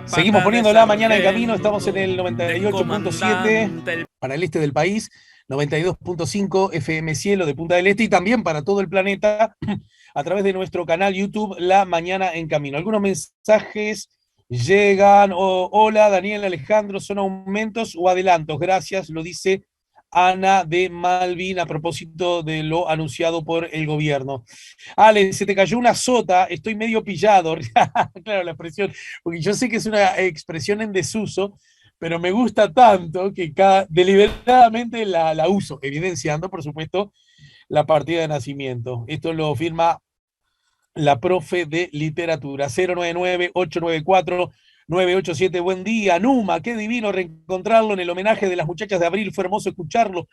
Seguimos poniendo la mañana en camino, estamos en el 98.7 para el este del país, 92.5 FM Cielo de Punta del Este y también para todo el planeta a través de nuestro canal YouTube La Mañana en Camino. Algunos mensajes llegan, hola Daniel Alejandro, ¿son aumentos o adelantos? Gracias, lo dice Ana de Malvin a propósito de lo anunciado por el gobierno. Ale, se te cayó una sota, estoy medio pillado. Claro, la expresión, porque yo sé que es una expresión en desuso, pero me gusta tanto que deliberadamente la uso, evidenciando, por supuesto, la partida de nacimiento. Esto lo firma la profe de literatura. 099-894-987. Buen día, Numa, qué divino reencontrarlo en el homenaje de las muchachas de abril, fue hermoso escucharlo.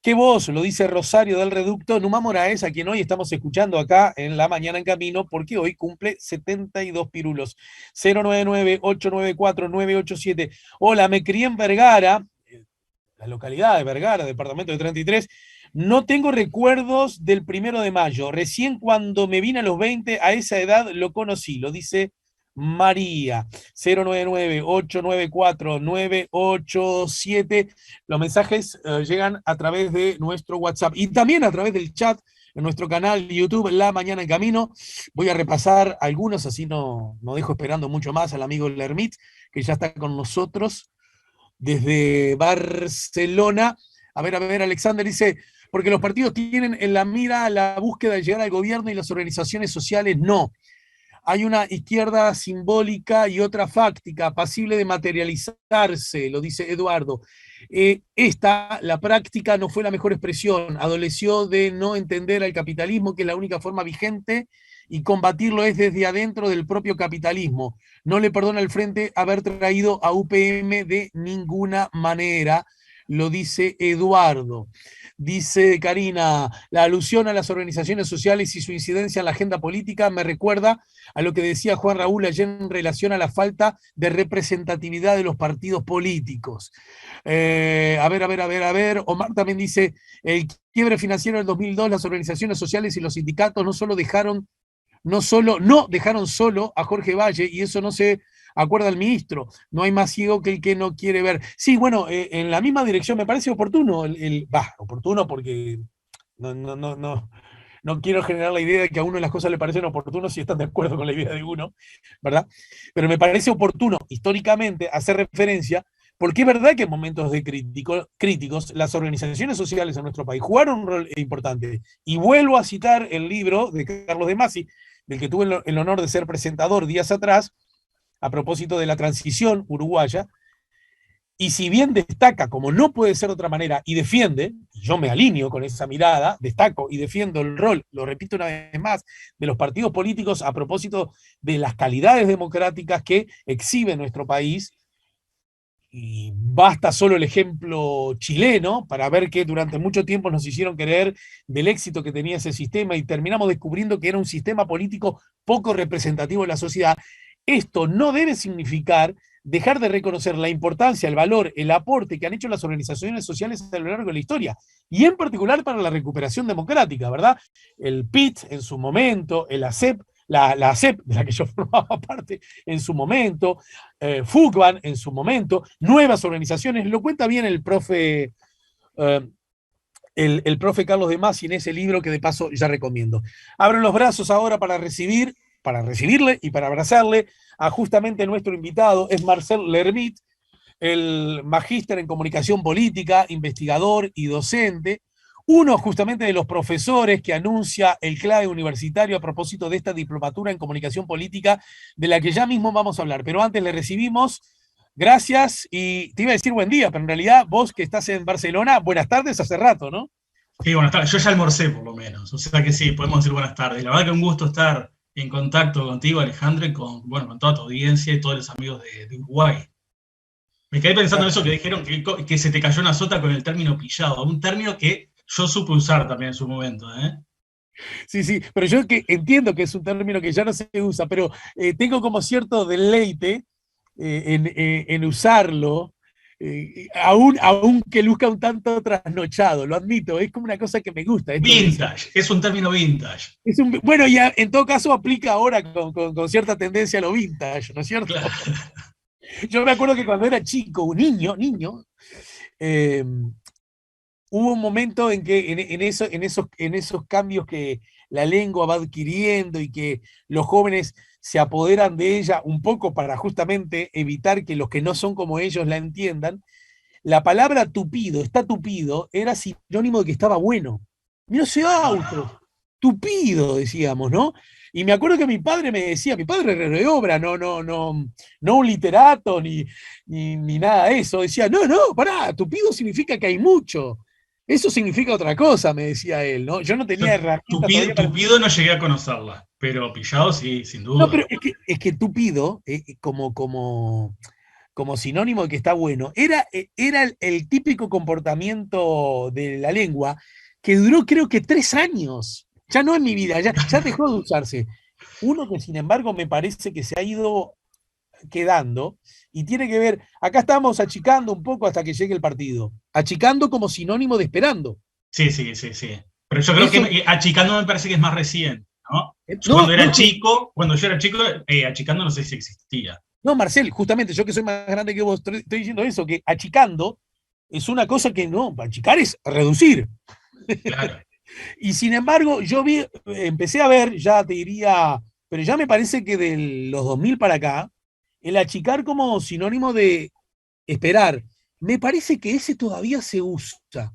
Qué voz, lo dice Rosario del Reducto, Numa Moraes, a quien hoy estamos escuchando acá en La Mañana en Camino, porque hoy cumple 72 pirulos. 099-894-987. Hola, me crié en Vergara, la localidad de Vergara, departamento de 33. No tengo recuerdos del 1 de mayo. Recién cuando me vine a los 20, a esa edad lo conocí, lo dice María. 099-894-987. Los mensajes llegan a través de nuestro WhatsApp y también a través del chat en nuestro canal de YouTube La Mañana en Camino. Voy a repasar algunos, así no dejo esperando mucho más al amigo Lermit, que ya está con nosotros desde Barcelona. A ver, Alexander dice, porque los partidos tienen en la mira la búsqueda de llegar al gobierno y las organizaciones sociales no. Hay una izquierda simbólica y otra fáctica, pasible de materializarse, lo dice Eduardo. La práctica no fue la mejor expresión, adoleció de no entender al capitalismo, que es la única forma vigente, y combatirlo es desde adentro del propio capitalismo. No le perdona al frente haber traído a UPM de ninguna manera, lo dice Eduardo. Dice Karina, la alusión a las organizaciones sociales y su incidencia en la agenda política me recuerda a lo que decía Juan Raúl ayer en relación a la falta de representatividad de los partidos políticos. A ver. Omar también dice, el quiebre financiero del 2002, las organizaciones sociales y los sindicatos no dejaron solo a Jorge Valle, y eso no se acuerda el ministro. No hay más ciego que el que no quiere ver. Sí, bueno, en la misma dirección me parece oportuno, oportuno porque no quiero generar la idea de que a uno las cosas le parecen oportunas si están de acuerdo con la idea de uno, ¿verdad? Pero me parece oportuno históricamente hacer referencia, porque es verdad que en momentos de críticos las organizaciones sociales en nuestro país jugaron un rol importante. Y vuelvo a citar el libro de Carlos de Masi, del que tuve el honor de ser presentador días atrás, a propósito de la transición uruguaya, y si bien destaca, como no puede ser de otra manera, y defiende, y yo me alineo con esa mirada, destaco y defiendo el rol, lo repito una vez más, de los partidos políticos a propósito de las calidades democráticas que exhibe nuestro país, y basta solo el ejemplo chileno para ver que durante mucho tiempo nos hicieron creer del éxito que tenía ese sistema y terminamos descubriendo que era un sistema político poco representativo de la sociedad. Esto no debe significar dejar de reconocer la importancia, el valor, el aporte que han hecho las organizaciones sociales a lo largo de la historia, y en particular para la recuperación democrática, ¿verdad? El PIT en su momento, el ACEP, la ACEP, de la que yo formaba parte en su momento, FUCBAN en su momento, nuevas organizaciones, lo cuenta bien el profe, el profe Carlos de Masi en ese libro que de paso ya recomiendo. Abro los brazos ahora para recibirle y para abrazarle a justamente nuestro invitado, es Marcel Lermit, el magíster en comunicación política, investigador y docente, uno justamente de los profesores que anuncia el CLAE universitario a propósito de esta diplomatura en comunicación política, de la que ya mismo vamos a hablar. Pero antes le recibimos, gracias, y te iba a decir buen día, pero en realidad vos que estás en Barcelona, buenas tardes hace rato, ¿no? Sí, buenas tardes. Yo ya almorcé, por lo menos. O sea que sí, podemos decir buenas tardes. La verdad que un gusto estar en contacto contigo, Alejandro, y con toda tu audiencia y todos los amigos de Uruguay. Me quedé pensando en eso que dijeron, que se te cayó una sota con el término pillado. Un término que yo supe usar también en su momento, ¿eh? Sí, pero yo que entiendo que es un término que ya no se usa, pero tengo como cierto deleite en usarlo, aún que luzca un tanto trasnochado, lo admito, es como una cosa que me gusta. Vintage, es un término vintage. Bueno, ya en todo caso aplica ahora con cierta tendencia a lo vintage, ¿no es cierto? Claro. Yo me acuerdo que cuando era chico, un niño, eh, hubo un momento en que en esos cambios que la lengua va adquiriendo y que los jóvenes se apoderan de ella un poco para justamente evitar que los que no son como ellos la entiendan, la palabra tupido, está tupido, era sinónimo de que estaba bueno. Mira ese auto, tupido, decíamos, ¿no? Y me acuerdo que mi padre me decía, mi padre era de obra, no un literato ni nada de eso. Decía, no, pará, tupido significa que hay mucho. Eso significa otra cosa, me decía él, ¿no? Yo no tenía herramientas todavía para... Tupido no llegué a conocerla, pero pillado sí, sin duda. No, pero es que tupido, como sinónimo de que está bueno, era el típico comportamiento de la lengua que duró creo que 3 años. Ya no en mi vida, ya dejó de usarse. Uno que sin embargo me parece que se ha ido quedando y tiene que ver, acá estamos achicando un poco hasta que llegue el partido. Achicando como sinónimo de esperando. Sí. Pero yo creo que achicando me parece que es más reciente, ¿no? Cuando yo era chico, achicando no sé si existía. No, Marcel, justamente yo que soy más grande que vos, estoy diciendo eso, que achicando es una cosa que no, achicar es reducir. Claro. Y sin embargo, empecé a ver, ya te diría, pero ya me parece que de los 2000 para acá, el achicar como sinónimo de esperar, me parece que ese todavía se usa.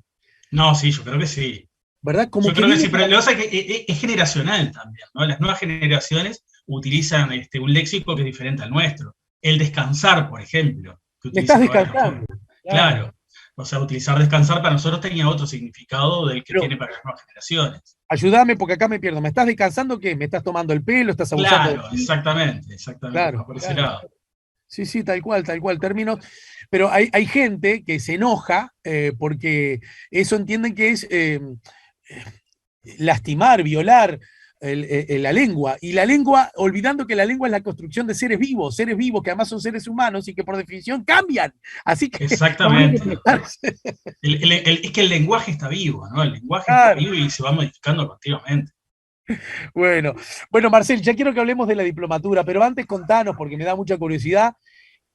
No, sí, yo creo que sí. ¿Verdad? Como yo creo que sí, pero lo que pasa es que es generacional también, ¿no? Las nuevas generaciones utilizan un léxico que es diferente al nuestro. El descansar, por ejemplo. Me estás descansando. Claro. O sea, utilizar descansar para nosotros tenía otro significado del que tiene para las nuevas generaciones. Ayúdame porque acá me pierdo. ¿Me estás descansando qué? ¿Me estás tomando el pelo? ¿Estás abusando? Claro, exactamente. Claro, por ese lado. Sí, tal cual, términos. Pero hay gente que se enoja porque eso entienden que es lastimar, violar la lengua. Y la lengua, olvidando que la lengua es la construcción de seres vivos que además son seres humanos y que por definición cambian. Así que... Exactamente. Es que el lenguaje está vivo, ¿no? El lenguaje está vivo y se va modificando continuamente. Bueno, Marcel, ya quiero que hablemos de la diplomatura, pero antes contanos, porque me da mucha curiosidad,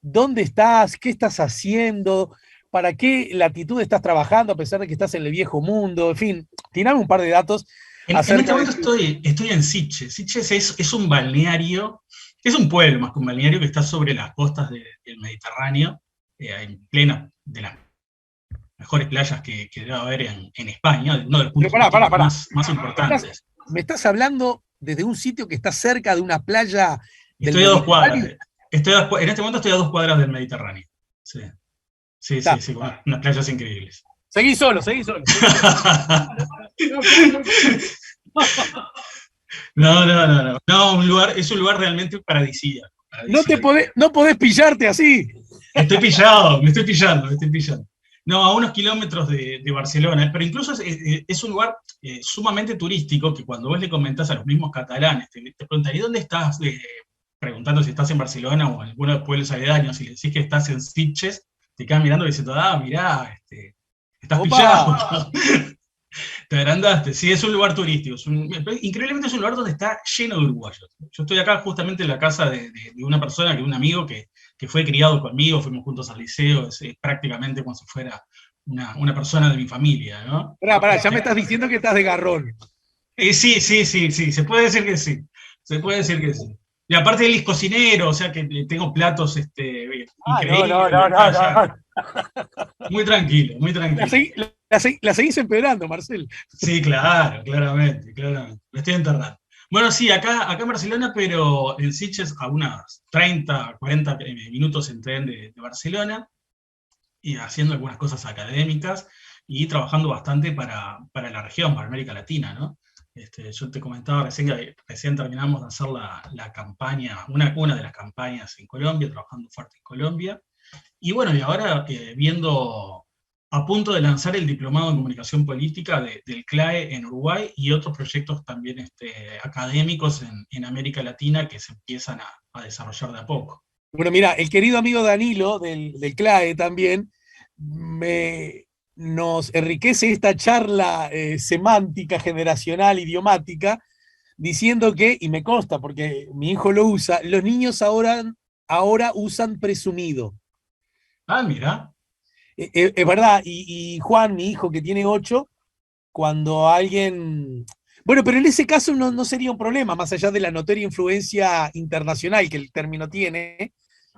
¿dónde estás? ¿Qué estás haciendo? ¿Para qué latitud estás trabajando a pesar de que estás en el viejo mundo? En fin, tirame un par de datos. En este momento estoy en Sitges. Sitges es un balneario, es un pueblo más que un balneario que está sobre las costas del Mediterráneo, en plena de las mejores playas que debe haber en España, uno de los puntos más importantes. ¿Me estás hablando desde un sitio que está cerca de una playa? Estoy a 2 cuadras. En este momento estoy a 2 cuadras del Mediterráneo. Sí, unas playas increíbles. Seguí solo. No, es un lugar realmente paradisíaco. No podés pillarte así. Me estoy pillando. No, a unos kilómetros de Barcelona, pero incluso es un lugar sumamente turístico que cuando vos le comentás a los mismos catalanes, te preguntan, ¿y dónde estás? Preguntando si estás en Barcelona o en alguno de los pueblos aledaños, y le decís que estás en Sitges, te quedan mirando y diciendo, mirá, estás pillado. Te agrandaste. Sí, es un lugar turístico. Increíblemente es un lugar donde está lleno de uruguayos. Yo estoy acá justamente en la casa de una persona, un amigo que fue criado conmigo, fuimos juntos al liceo, es prácticamente como si fuera una persona de mi familia, ¿no? Pará, ya me estás diciendo que estás de garrón. Sí, se puede decir que sí. Y aparte él es cocinero, o sea que tengo platos increíbles. No. Muy tranquilo. La seguís empeorando, Marcel. Sí, claro, claramente. Lo estoy enterrando. Bueno, sí, acá en Barcelona, pero en Sitges a unas 30, 40 minutos en tren de Barcelona, y haciendo algunas cosas académicas y trabajando bastante para la región, para América Latina, ¿no? Yo te comentaba recién que recién terminamos de hacer la campaña, una de las campañas en Colombia, trabajando fuerte en Colombia, y bueno, y ahora viendo a punto de lanzar el diplomado en comunicación política del CLAE en Uruguay y otros proyectos también académicos en América Latina que se empiezan a desarrollar de a poco. Bueno, mira, el querido amigo Danilo del CLAE también nos enriquece esta charla semántica, generacional, idiomática, diciendo que, y me consta porque mi hijo lo usa, los niños ahora usan presumido. Ah, mira. Es verdad, y Juan, mi hijo que tiene 8, cuando alguien... Bueno, pero en ese caso no sería un problema, más allá de la notoria influencia internacional que el término tiene,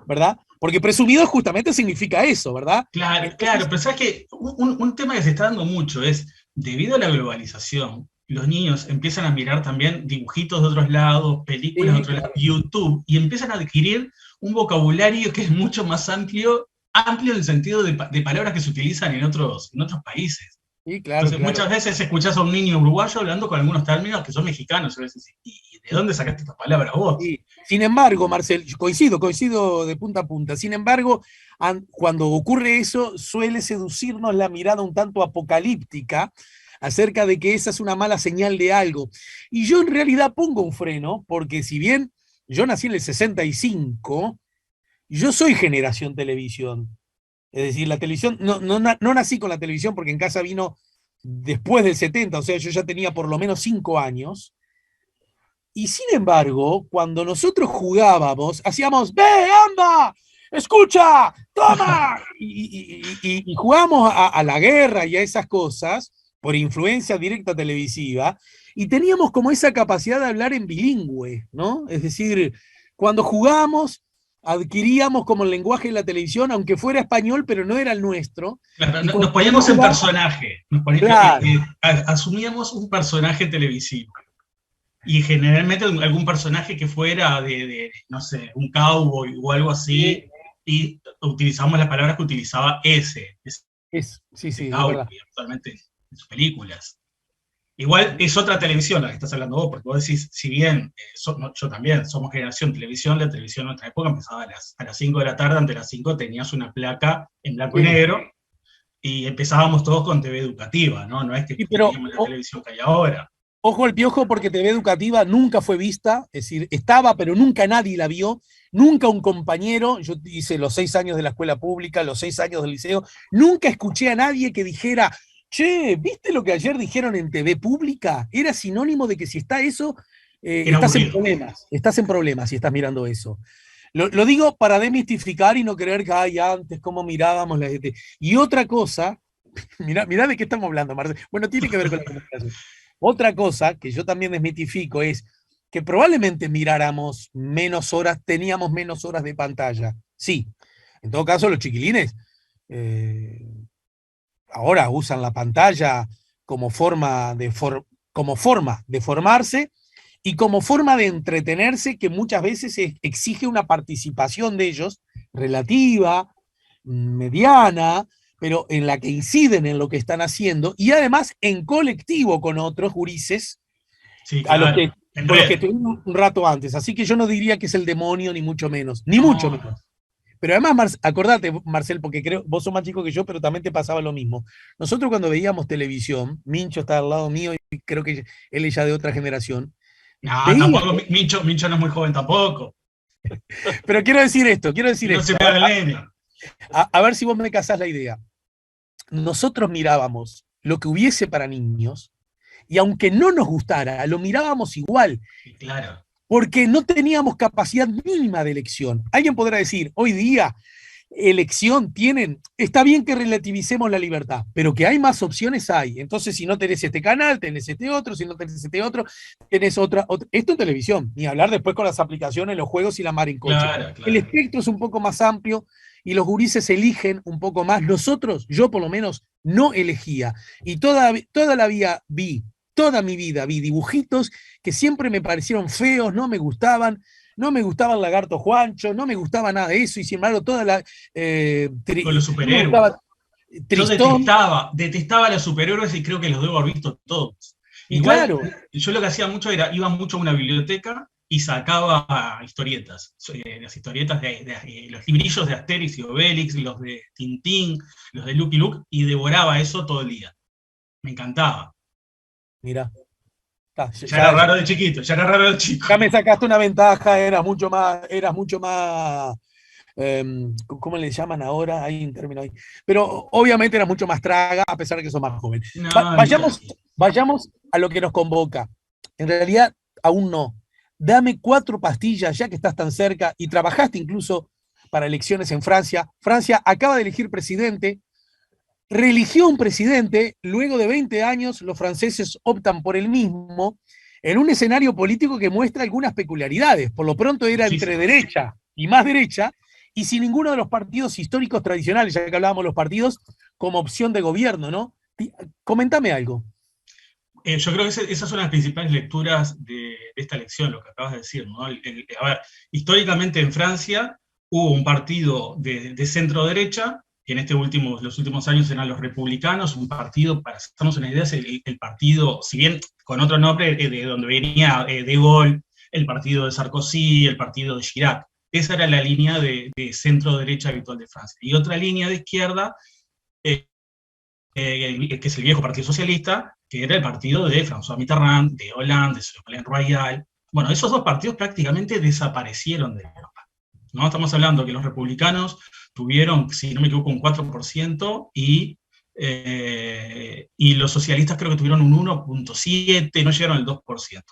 ¿verdad? Porque presumido justamente significa eso, ¿verdad? Claro, claro, Entonces, pero sabes que un tema que se está dando mucho es, debido a la globalización, los niños empiezan a mirar también dibujitos de otros lados, películas de sí, otros lados, claro. YouTube, y empiezan a adquirir un vocabulario que es mucho más amplio, amplio en el sentido de palabras que se utilizan en otros países. Sí, claro, Entonces, claro. muchas veces escuchás a un niño uruguayo hablando con algunos términos que son mexicanos, y vos decís, ¿y de dónde sacaste estas palabras vos? Sí. Sin embargo, Marcel, coincido de punta a punta. Sin embargo, cuando ocurre eso, suele seducirnos la mirada un tanto apocalíptica acerca de que esa es una mala señal de algo. Y yo en realidad pongo un freno, porque si bien yo nací en el 65, yo soy generación televisión. Es decir, la televisión, no nací con la televisión porque en casa vino después del 70, o sea, yo ya tenía por lo menos 5 años. Y sin embargo, cuando nosotros jugábamos, hacíamos, ve, anda, escucha, toma, y jugábamos a la guerra y a esas cosas por influencia directa televisiva, y teníamos como esa capacidad de hablar en bilingüe, ¿no? Es decir, cuando jugábamos, adquiríamos como el lenguaje de la televisión, aunque fuera español, pero no era el nuestro, Claro, y nos cuando no poníamos en jugábamos, personaje, claro, asumíamos un personaje televisivo. Y generalmente algún personaje que fuera no sé, un cowboy o algo así, sí, y utilizamos las palabras que utilizaba sí, ese sí, es cowboy verdad. actualmente en sus películas. Igual es otra televisión la que estás hablando vos, porque vos decís, si bien no, yo también somos generación televisión, la televisión en nuestra época empezaba a las 5 de la tarde, ante las 5 tenías una placa en blanco y Sí. negro, y empezábamos todos con TV educativa, ¿no? No es que Sí, pero teníamos la televisión que hay ahora. ojo al piojo porque TV Educativa nunca fue vista, es decir, estaba, pero nunca nadie la vio, nunca un compañero, yo hice los 6 años de la escuela pública, los 6 años del liceo, nunca escuché a nadie que dijera, che, ¿viste lo que ayer dijeron en TV pública? Era sinónimo de que si está eso, Era aburrido. estás en problemas si estás mirando eso. Lo digo para demistificar y no creer que, ay, antes cómo mirábamos la gente. Y otra cosa, mirá de qué estamos hablando, Marcelo. Bueno, tiene que ver con la comunicación. Otra cosa que yo también desmitifico es que probablemente miráramos menos horas, teníamos menos horas de pantalla. Sí, en todo caso los chiquilines eh, ahora usan la pantalla como como forma de formarse y como forma de entretenerse que muchas veces exige una participación de ellos relativa, mediana, pero en la que inciden en lo que están haciendo y además en colectivo con otros gurises Sí, a los que, claro, en con los que red. estuvimos un rato antes. Así que yo no diría que es el demonio, ni mucho menos, ni mucho No, menos. Pero además, acordate, Marcel, porque creo, vos sos más chico que yo, pero también te pasaba lo mismo. Nosotros cuando veíamos televisión, Mincho está al lado mío y creo que él es ya de otra generación, no, veía, tampoco, Mincho no es muy joven tampoco. pero quiero Que decir no se esto, me haga el nene. a ver si vos me casás la idea. Nosotros mirábamos lo que hubiese para niños y aunque no nos gustara, lo mirábamos igual, Y claro, porque no teníamos capacidad mínima de elección. Alguien podrá decir, hoy día elección tienen, está bien que relativicemos la libertad, pero que hay más opciones hay. Entonces, si no tenés este canal, tenés este otro, si no tenés este otro, tenés otra. Esto en televisión, ni hablar después con las aplicaciones, los juegos y la mar en coche. claro, El claro. espectro es un poco más amplio y los gurises eligen un poco más. Nosotros, yo por lo menos, no elegía. Y toda la vida vi, toda mi vida vi dibujitos que siempre me parecieron feos, no me gustaba el lagarto Juancho, no me gustaba nada de eso, y sin embargo, Con los no me superhéroes. gustaba Yo Tristón, detestaba a los superhéroes y creo que los debo haber visto todos. y Igual, claro, yo lo que hacía mucho era, iba mucho a una biblioteca y sacaba historietas. Las historietas de los librillos de Asterix y Obelix, los de Tintín, los de Lucky Luke, y devoraba eso todo el día. Me encantaba. mira, Ya era raro de chiquito, ya era raro de chico. ya me sacaste una ventaja, eras mucho más ¿cómo le llaman ahora? Hay un término ahí. Pero obviamente era mucho más traga, a pesar de que son más joven. No, Vayamos a lo que nos convoca. En realidad, aún no. Dame 4 pastillas, ya que estás tan cerca y trabajaste incluso para elecciones en Francia. Francia acaba de elegir presidente, reeligió un presidente, luego de 20 años los franceses optan por el mismo, en un escenario político que muestra algunas peculiaridades. Por lo pronto era entre muchísimo. derecha y más derecha, y sin ninguno de los partidos históricos tradicionales, ya que hablábamos de los partidos, como opción de gobierno, ¿no? Comentame algo. Yo creo que esas son las principales lecturas de esta elección, lo que acabas de decir, ¿no? A ver, históricamente en Francia hubo un partido de centro derecha, que en los últimos años eran los republicanos, un partido, para hacernos una idea, es el partido, si bien con otro nombre, de donde venía De Gaulle, el partido de Sarkozy, el partido de Chirac. Esa era la línea de centro derecha habitual de Francia. Y otra línea de izquierda, que es el viejo Partido Socialista, que era el partido de François Mitterrand, de Hollande, de Ségolène Royal. Bueno, esos dos partidos prácticamente desaparecieron de Europa, ¿no? Estamos hablando que los republicanos tuvieron, si no me equivoco, un 4% y los socialistas creo que tuvieron un 1,7%, no llegaron al 2%.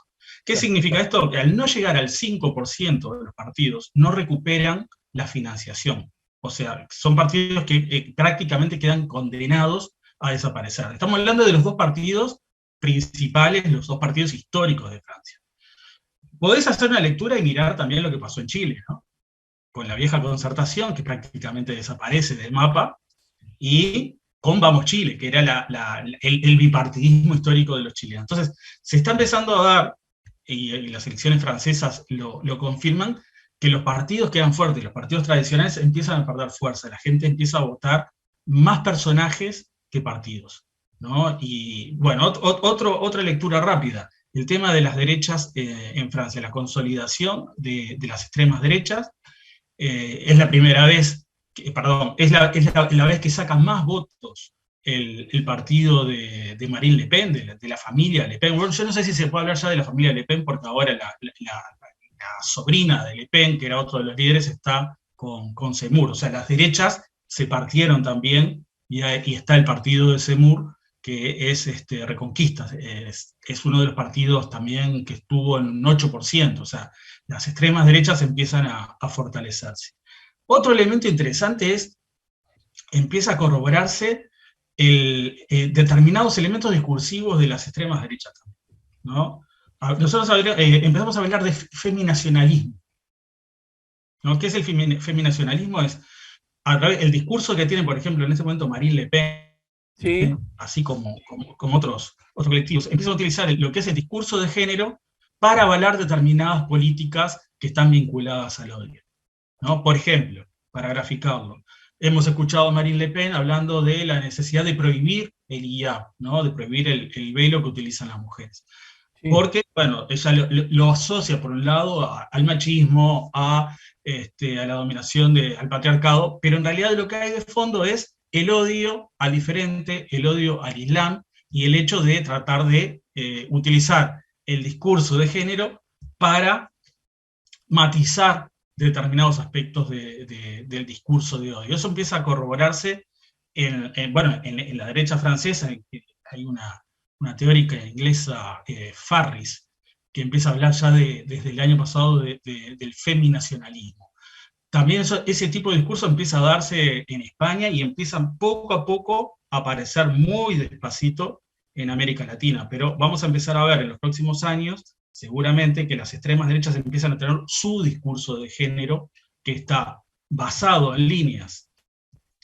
¿Qué significa esto? Que al no llegar al 5% de los partidos, no recuperan la financiación. O sea, son partidos que prácticamente quedan condenados a desaparecer. Estamos hablando de los dos partidos principales, los dos partidos históricos de Francia. Podés hacer una lectura y mirar también lo que pasó en Chile, ¿no? Con la vieja concertación, que prácticamente desaparece del mapa, y con Vamos Chile, que era el bipartidismo histórico de los chilenos. Entonces, se está empezando a dar, y las elecciones francesas lo confirman, que los partidos quedan fuertes, los partidos tradicionales empiezan a perder fuerza, la gente empieza a votar más personajes que partidos, ¿no? Y bueno, otra lectura rápida, el tema de las derechas en Francia, la consolidación de las extremas derechas, es la primera vez, la vez que saca más votos el partido de Marine Le Pen, de la familia Le Pen. Bueno, yo no sé si se puede hablar ya de la familia Le Pen, porque ahora la sobrina de Le Pen, que era otro de los líderes, está con Zemmour. O sea, las derechas se partieron también y está el partido de Zemmour, que es Reconquista. Es uno de los partidos también que estuvo en un 8%. O sea, las extremas derechas empiezan a fortalecerse. Otro elemento interesante es, empieza a corroborarse determinados elementos discursivos de las extremas derechas también, ¿no? Nosotros empezamos a hablar de feminacionalismo, ¿no? ¿Qué es el feminacionalismo? Es el discurso que tiene, por ejemplo, en este momento Marine Le Pen, sí, así como otros colectivos, empiezan a utilizar lo que es el discurso de género para avalar determinadas políticas que están vinculadas al odio, ¿no? Por ejemplo, para graficarlo, hemos escuchado a Marine Le Pen hablando de la necesidad de prohibir el hijab, ¿no? De prohibir el velo que utilizan las mujeres. sí. Porque, bueno, ella lo asocia, por un lado, al machismo, a la dominación, al patriarcado, pero en realidad lo que hay de fondo es el odio al diferente, el odio al Islam, y el hecho de tratar de utilizar el discurso de género para matizar determinados aspectos del discurso de odio. Eso empieza a corroborarse en la derecha francesa. Hay una teórica inglesa, Farris, que empieza a hablar ya desde el año pasado del feminacionalismo. También ese tipo de discurso empieza a darse en España y empiezan poco a poco a aparecer muy despacito en América Latina, pero vamos a empezar a ver en los próximos años seguramente que las extremas derechas empiezan a tener su discurso de género, que está basado en líneas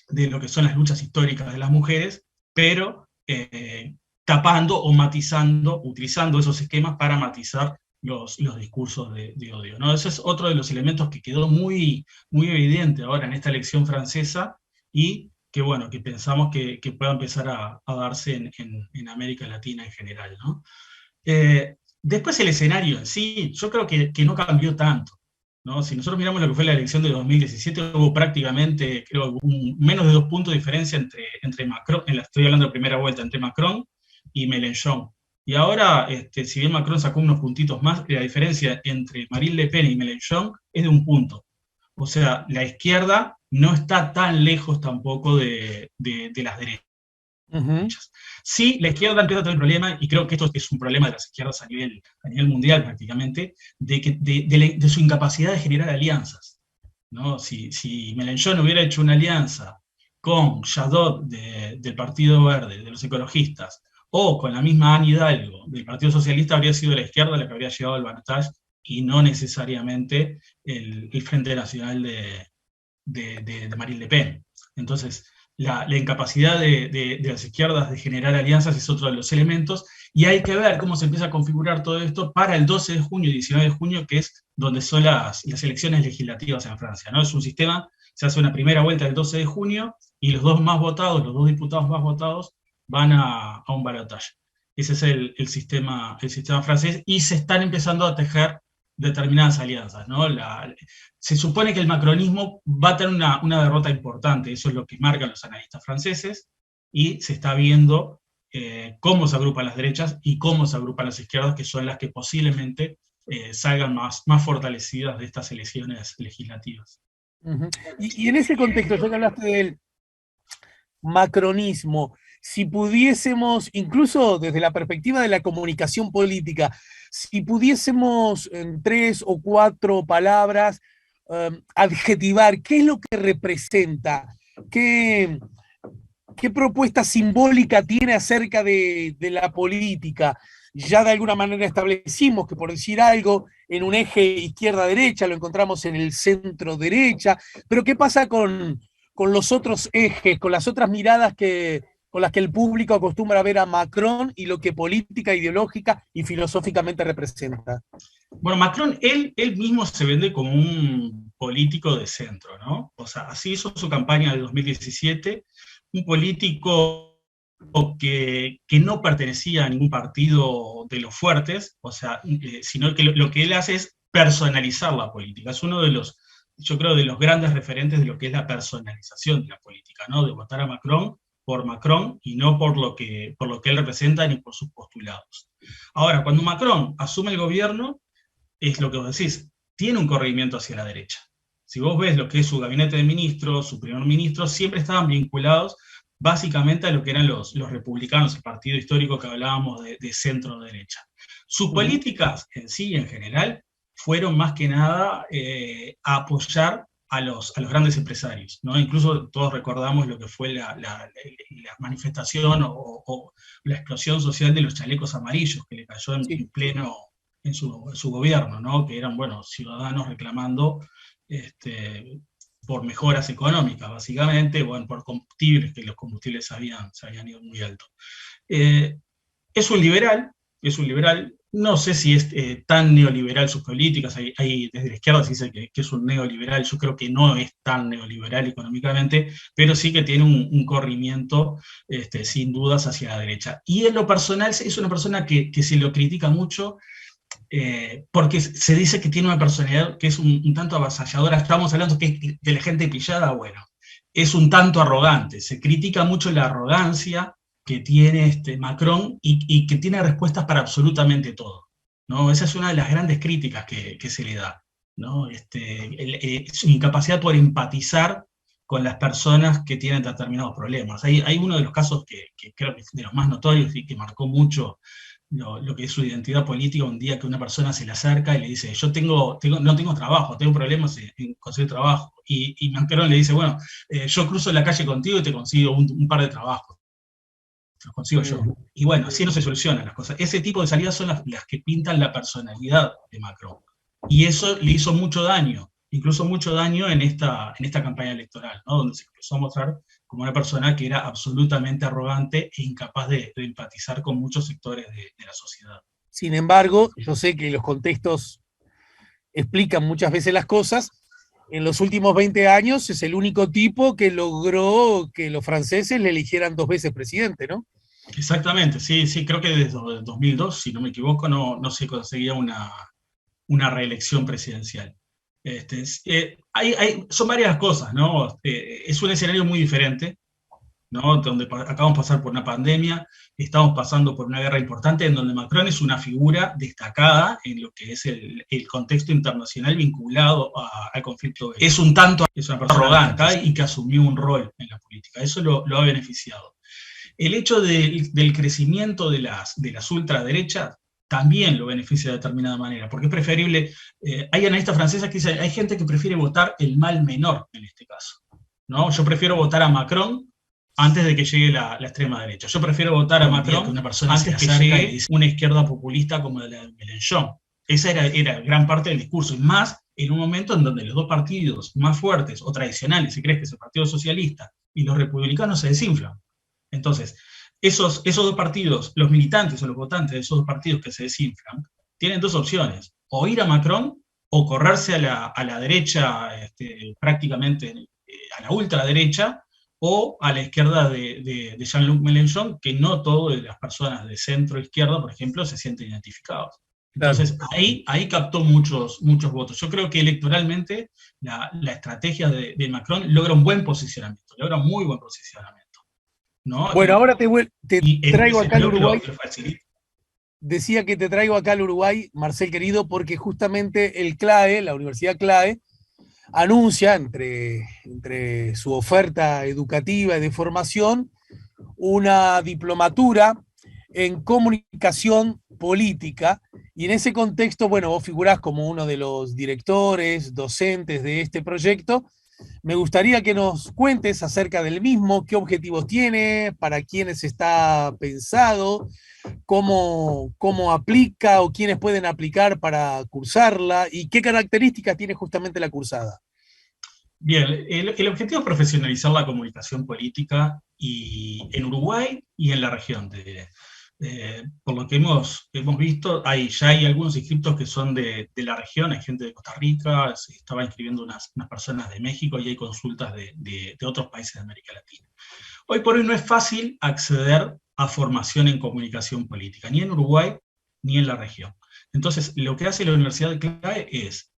de lo que son las luchas históricas de las mujeres, pero tapando o matizando, utilizando esos esquemas para matizar los discursos de odio, ¿no? Ese es otro de los elementos que quedó muy, muy evidente ahora en esta elección francesa y que, bueno, que pensamos que pueda empezar a darse en América Latina en general, ¿no? Después el escenario en sí, yo creo que no cambió tanto, ¿no? Si nosotros miramos lo que fue la elección de 2017, hubo prácticamente, creo, menos de 2 puntos de diferencia entre Macron, estoy hablando de primera vuelta, entre Macron y Mélenchon. Y ahora, si bien Macron sacó unos puntitos más, la diferencia entre Marine Le Pen y Mélenchon es de 1 punto. O sea, la izquierda no está tan lejos tampoco de las derechas. Ujú. Sí, la izquierda empieza a tener un problema, y creo que esto es un problema de las izquierdas a nivel mundial prácticamente, de su incapacidad de generar alianzas, ¿no? Si Mélenchon hubiera hecho una alianza con Jadot del Partido Verde, de los ecologistas, o con la misma Anne Hidalgo del Partido Socialista, habría sido la izquierda la que habría llegado al balotaje y no necesariamente el Frente Nacional de Marine Le Pen. Entonces, la incapacidad de las izquierdas de generar alianzas es otro de los elementos, y hay que ver cómo se empieza a configurar todo esto para el 12 de junio y 19 de junio, que es donde son las elecciones legislativas en Francia, ¿no? Es un sistema, se hace una primera vuelta el 12 de junio, y los dos más votados, los dos diputados más votados, van a un balotaje. Ese es el sistema francés, y se están empezando a tejer determinadas alianzas, ¿no? Se supone que el macronismo va a tener una derrota importante, eso es lo que marcan los analistas franceses, y se está viendo cómo se agrupan las derechas y cómo se agrupan las izquierdas, que son las que posiblemente salgan más fortalecidas de estas elecciones legislativas. Ujú. Y en ese contexto, ya que hablaste del macronismo, si pudiésemos, incluso desde la perspectiva de la comunicación política, si pudiésemos en 3 o 4 palabras adjetivar qué es lo que representa, qué, qué propuesta simbólica tiene acerca de la política. Ya de alguna manera establecimos que, por decir algo, en un eje izquierda-derecha lo encontramos en el centro-derecha, pero ¿qué pasa con los otros ejes, con las otras miradas con las que el público acostumbra a ver a Macron y lo que política, ideológica y filosóficamente representa? Bueno, Macron, él mismo se vende como un político de centro, ¿no? O sea, así hizo su campaña de 2017, un político que no pertenecía a ningún partido de los fuertes, o sea, sino que lo que él hace es personalizar la política. Es uno de los, yo creo, de los grandes referentes de lo que es la personalización de la política, ¿no? De votar a Macron por Macron y no por lo que él representa ni por sus postulados. Ahora, cuando Macron asume el gobierno, es lo que vos decís, tiene un corrimiento hacia la derecha. Si vos ves lo que es su gabinete de ministros, su primer ministro, siempre estaban vinculados básicamente a lo que eran los republicanos, el partido histórico que hablábamos de centro-derecha. Sus políticas en sí, en general, fueron más que nada a apoyar a los grandes empresarios, ¿no? Incluso todos recordamos lo que fue la manifestación o la explosión social de los chalecos amarillos que le cayó Sí. en pleno en su gobierno, ¿no? Que eran, bueno, ciudadanos reclamando por mejoras económicas, básicamente, bueno, por combustibles, que los combustibles se habían ido muy alto. Eh, es un liberal, es un liberal, no sé si es tan neoliberal sus políticas, desde la izquierda se dice que es un neoliberal, yo creo que no es tan neoliberal económicamente, pero sí que tiene un corrimiento sin dudas hacia la derecha. Y en lo personal es una persona que se lo critica mucho, porque se dice que tiene una personalidad que es un tanto avasalladora. Estamos hablando que de la gente pillada, bueno, es un tanto arrogante. Se critica mucho la arrogancia que tiene Macron y que tiene respuestas para absolutamente todo, ¿no? Esa es una de las grandes críticas que se le da, ¿no? Su incapacidad por empatizar con las personas que tienen determinados problemas. Hay uno de los casos que creo que es de los más notorios y que marcó mucho lo que es su identidad política, un día que una persona se le acerca y le dice, yo no tengo trabajo, tengo problemas en conseguir trabajo. Y Macron le dice, bueno, yo cruzo la calle contigo y te consigo un par de trabajos, te los consigo yo. Y bueno, así no se solucionan las cosas. Ese tipo de salidas son las que pintan la personalidad de Macron. Y eso le hizo mucho daño, incluso mucho daño en esta campaña electoral, ¿no? Donde se empezó a mostrar como una persona que era absolutamente arrogante e incapaz de empatizar con muchos sectores de la sociedad. Sin embargo, yo sé que los contextos explican muchas veces las cosas. En los últimos 20 años es el único tipo que logró que los franceses le eligieran 2 veces presidente, ¿no? Exactamente, sí, sí, creo que desde 2002, si no me equivoco, no se conseguía una reelección presidencial. Son varias cosas, ¿no? Es un escenario muy diferente, ¿no? Donde acabamos de pasar por una pandemia, estamos pasando por una guerra importante, en donde Macron es una figura destacada en lo que es el contexto internacional vinculado al conflicto. Es un tanto, es una persona arrogante y que asumió un rol en la política. Eso lo ha beneficiado. El hecho del crecimiento de las ultraderechas también lo beneficia de determinada manera, porque es preferible, hay analistas franceses que dicen, hay gente que prefiere votar el mal menor en este caso, ¿no? Yo prefiero votar a Macron antes de que llegue la extrema derecha. Yo prefiero votar a Macron una persona antes que llegue una izquierda populista como la de Mélenchon. Esa era gran parte del discurso, y más en un momento en donde los dos partidos más fuertes o tradicionales, si crees que es el Partido Socialista y los republicanos, se desinflan. Entonces, esos dos partidos, los militantes o los votantes de esos dos partidos que se desinflan, tienen dos opciones: o ir a Macron o correrse a la derecha, prácticamente a la ultraderecha, o a la izquierda de Jean-Luc Mélenchon, que no todas las personas de centro-izquierda, por ejemplo, se sienten identificados. Entonces, ahí captó muchos votos. Yo creo que electoralmente la estrategia de Macron logra un buen posicionamiento, logra un muy buen posicionamiento, ¿no? Bueno, ahora te traigo acá al Uruguay. Decía que te traigo acá al Uruguay, Marcel querido, porque justamente el CLAE, la Universidad CLAE, anuncia entre su oferta educativa y de formación una diplomatura en comunicación política, y en ese contexto, bueno, vos figurás como uno de los directores, docentes de este proyecto. Me gustaría que nos cuentes acerca del mismo, qué objetivos tiene, para quiénes está pensado, cómo aplica o quiénes pueden aplicar para cursarla y qué características tiene justamente la cursada. Bien, el objetivo es profesionalizar la comunicación política y en Uruguay y en la región. Por lo que hemos visto, ya hay algunos inscriptos que son de la región, hay gente de Costa Rica, se estaba inscribiendo unas personas de México, y hay consultas de otros países de América Latina. Hoy por hoy no es fácil acceder a formación en comunicación política, ni en Uruguay ni en la región. Entonces, lo que hace la Universidad de CLAE es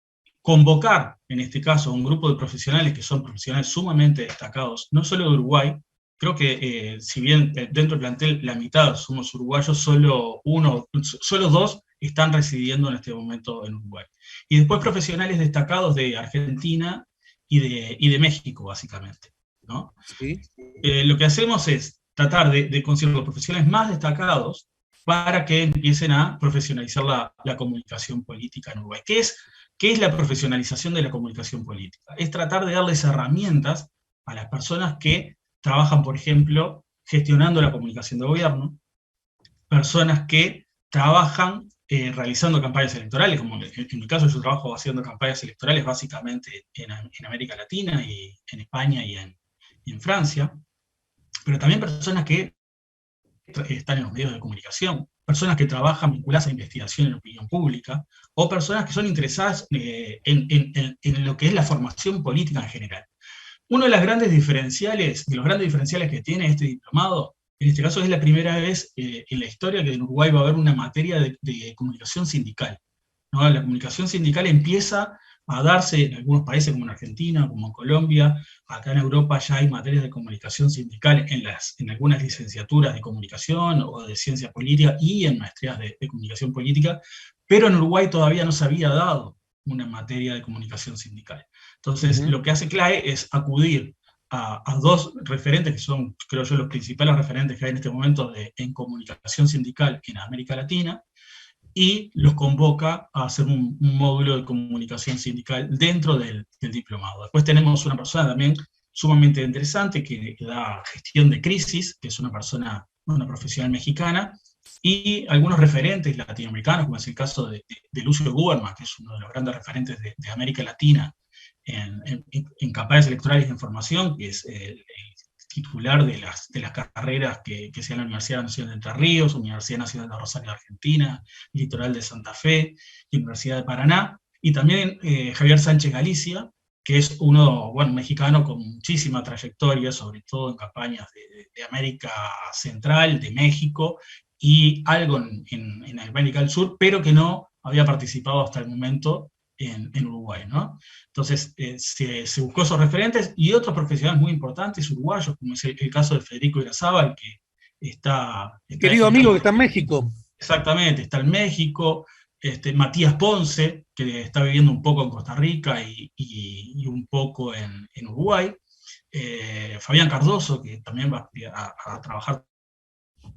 convocar, en este caso, a un grupo de profesionales que son profesionales sumamente destacados, no solo de Uruguay. Creo que si bien dentro del plantel la mitad somos uruguayos, solo dos están residiendo en este momento en Uruguay. Y después profesionales destacados de Argentina y de México, básicamente, ¿no? Sí. Lo que hacemos es tratar de conseguir los profesionales más destacados para que empiecen a profesionalizar la comunicación política en Uruguay. ¿Qué es la profesionalización de la comunicación política? Es tratar de darles herramientas a las personas que trabajan, por ejemplo, gestionando la comunicación de gobierno, personas que trabajan realizando campañas electorales, como en mi caso yo trabajo haciendo campañas electorales básicamente en América Latina y en España y en Francia, pero también personas que están en los medios de comunicación, personas que trabajan vinculadas a investigación en opinión pública, o personas que son interesadas en lo que es la formación política en general. Uno de los grandes diferenciales que tiene este diplomado, en este caso es la primera vez en la historia que en Uruguay va a haber una materia de comunicación sindical, ¿no? La comunicación sindical empieza a darse en algunos países como en Argentina, como en Colombia. Acá en Europa ya hay materias de comunicación sindical en algunas licenciaturas de comunicación o de ciencia política y en maestrías de comunicación política, pero en Uruguay todavía no se había dado una materia de comunicación sindical. Entonces, lo que hace CLAE es acudir a dos referentes que son, creo yo, los principales referentes que hay en este momento en comunicación sindical en América Latina, y los convoca a hacer un módulo de comunicación sindical dentro del diplomado. Después tenemos una persona también sumamente interesante que da gestión de crisis, que es una profesional mexicana, y algunos referentes latinoamericanos, como es el caso de Lucio Guberman, que es uno de los grandes referentes de América Latina en campañas electorales de información, que es el titular de las carreras que se dan en la Universidad Nacional de Entre Ríos, Universidad Nacional de Rosario de Argentina, Litoral de Santa Fe y Universidad de Paraná, y también Javier Sánchez Galicia, que es un mexicano con muchísima trayectoria, sobre todo en campañas de América Central, de México, y algo en América del Sur, pero que no había participado hasta el momento en Uruguay, ¿no? Entonces, se buscó esos referentes y otros profesionales muy importantes uruguayos, como es el caso de Federico Irazábal, que Querido amigo que está en México. exactamente, está en México, Matías Ponce, que está viviendo un poco en Costa Rica y un poco en Uruguay, Fabián Cardoso, que también va a trabajar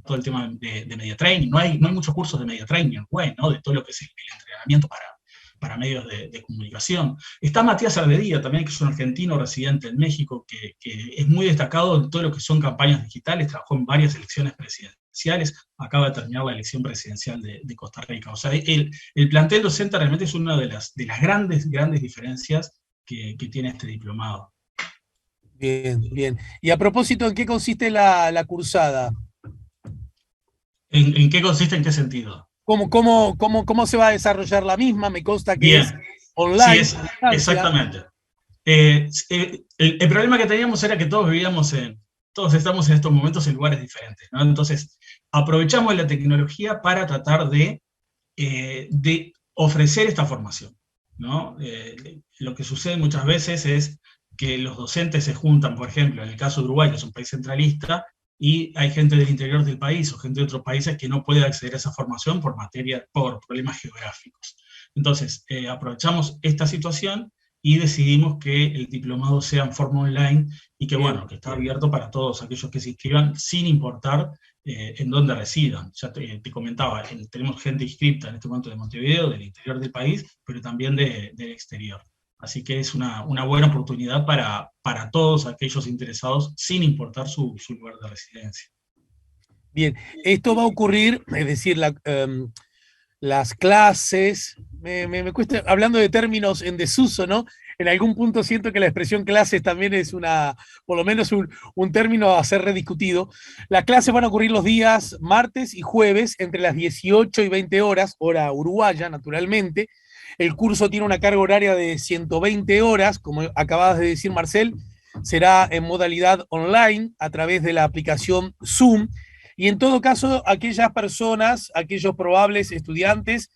todo el tema de media training. No hay muchos cursos de media training en Uruguay, ¿no? De todo lo que es el entrenamiento para medios de comunicación. Está Matías Arvedía también, que es un argentino residente en México, que es muy destacado en todo lo que son campañas digitales, trabajó en varias elecciones presidenciales, acaba de terminar la elección presidencial de Costa Rica. O sea, el plantel docente realmente es una de las grandes diferencias que tiene este diplomado. Bien, bien. Y a propósito, ¿en qué consiste la cursada? ¿En qué consiste? ¿En qué sentido? ¿Cómo se va a desarrollar la misma? Me consta que es Bien, sí, online. exactamente. El problema que teníamos era que todos estamos en estos momentos en lugares diferentes, ¿no? Entonces, aprovechamos la tecnología para tratar de ofrecer esta formación, ¿no? Lo que sucede muchas veces es que los docentes se juntan, por ejemplo, en el caso de Uruguay, que es un país centralista, y hay gente del interior del país o gente de otros países que no puede acceder a esa formación por problemas geográficos. Entonces, aprovechamos esta situación y decidimos que el diplomado sea en forma online y que, bueno, que está abierto para todos aquellos que se inscriban sin importar en dónde residan. Ya te comentaba, tenemos gente inscripta en este momento de Montevideo, del interior del país, pero también del exterior. Así que es una buena oportunidad para todos aquellos interesados, sin importar su lugar de residencia. Bien, esto va a ocurrir, es decir, las clases, me cuesta, hablando de términos en desuso, ¿no? En algún punto siento que la expresión clases también es por lo menos un término a ser rediscutido. Las clases van a ocurrir los días martes y jueves entre las 18 y 20 horas, hora uruguaya, naturalmente. El curso tiene una carga horaria de 120 horas, como acabas de decir, Marcel, será en modalidad online a través de la aplicación Zoom. Y en todo caso, aquellas personas, aquellos probables estudiantes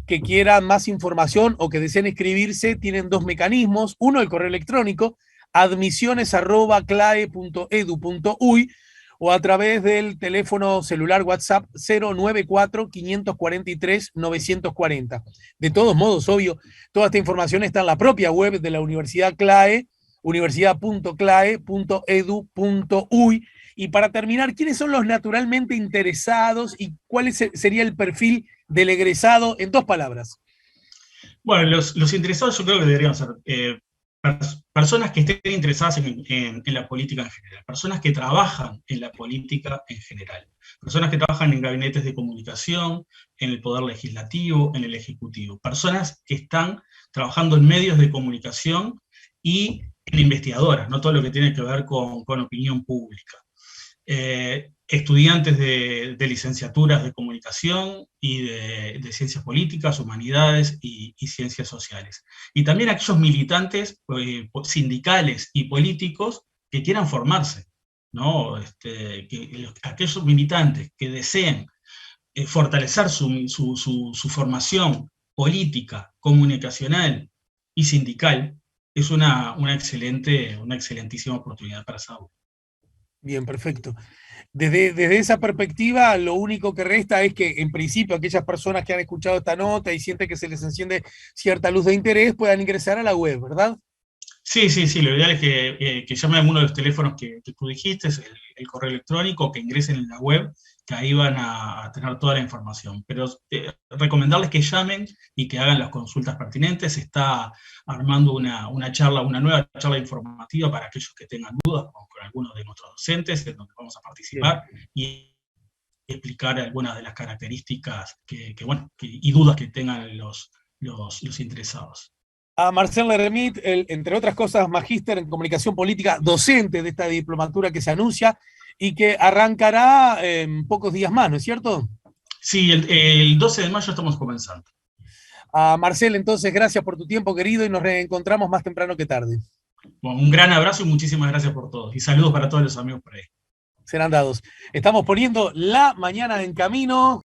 que quieran más información o que deseen inscribirse, tienen dos mecanismos. Uno, el correo electrónico, admisiones@clae.edu.uy, o a través del teléfono celular WhatsApp 094-543-940. De todos modos, obvio, toda esta información está en la propia web de la Universidad CLAE, universidad.clae.edu.uy. Y para terminar, ¿quiénes son los naturalmente interesados y cuál sería el perfil del egresado en 2 palabras? Bueno, los interesados yo creo que deberían ser personas que estén interesadas en la política en general, personas que trabajan en la política en general, personas que trabajan en gabinetes de comunicación, en el poder legislativo, en el ejecutivo, personas que están trabajando en medios de comunicación y en investigadoras, no todo lo que tiene que ver con opinión pública. Estudiantes de licenciaturas de comunicación y de ciencias políticas, humanidades y ciencias sociales. Y también aquellos militantes sindicales y políticos que quieran formarse, ¿no? Aquellos militantes que deseen fortalecer su formación política, comunicacional y sindical, es una excelentísima oportunidad para Saúl. Bien, perfecto. Desde esa perspectiva, lo único que resta es que, en principio, aquellas personas que han escuchado esta nota y sienten que se les enciende cierta luz de interés puedan ingresar a la web, ¿verdad? Sí, lo ideal es que llamen a alguno de los teléfonos que tú dijiste, el correo electrónico, que ingresen en la web, que ahí van a tener toda la información. Pero recomendarles que llamen y que hagan las consultas pertinentes. Se está armando una nueva charla informativa para aquellos que tengan dudas con algunos de nuestros docentes, en donde vamos a participar y explicar algunas de las características y dudas que tengan los interesados. A Marcel Lermit, entre otras cosas, magíster en comunicación política, docente de esta diplomatura que se anuncia y que arrancará en pocos días más, ¿no es cierto? Sí, el 12 de mayo estamos comenzando. A Marcel, entonces, gracias por tu tiempo, querido, y nos reencontramos más temprano que tarde. Bueno, un gran abrazo y muchísimas gracias por todo. Y saludos para todos los amigos por ahí. Serán dados. Estamos poniendo la mañana en camino.